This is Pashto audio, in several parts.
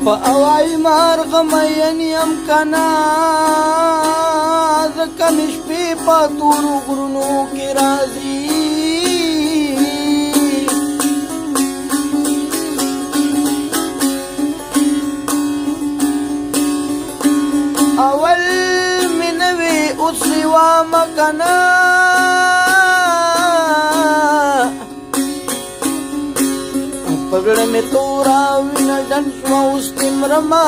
په هوایي مرغمین یم کنا ځکه مې شپې په تورو غرونو کې راځي اول مې نه وې اوس مې وامه کنا په زړه مې توره وینه ډنډ شوه اوس دې مرمه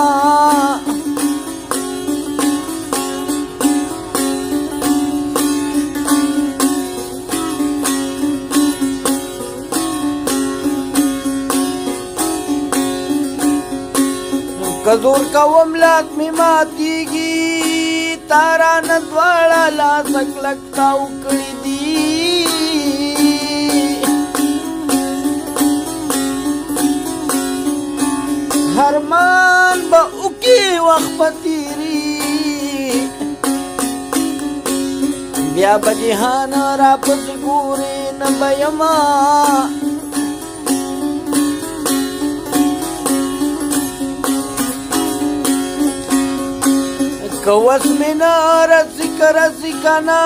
که زور کوم لاس مې ماتېږي تا رانه دواړه لاسه کلک تاو کړي دي هرمان به وکي وخت به تېري بیا به جهان راپسې ګورې نه به یمه که وس مې نه رسي که رسي که نه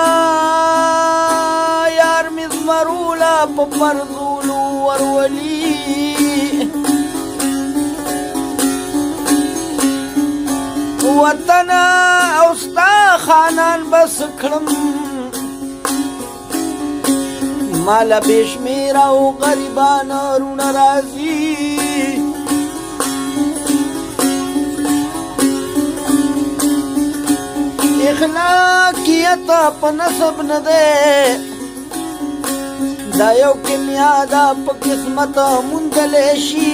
یار مې زمروله په پرزولو ورولي وطن او ستا خانان بس کړم ماله بې شمېره او غریبان رونه راځي اخلاقیت په نسب نه دی دا یو کیمیا ده په قسمت موندلی شي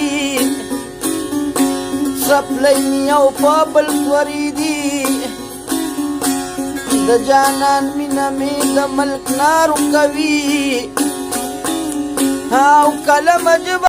څپلی مې یو په بل سوري دي د جانان مینه مې د ملک نارو کوي او کله مجبور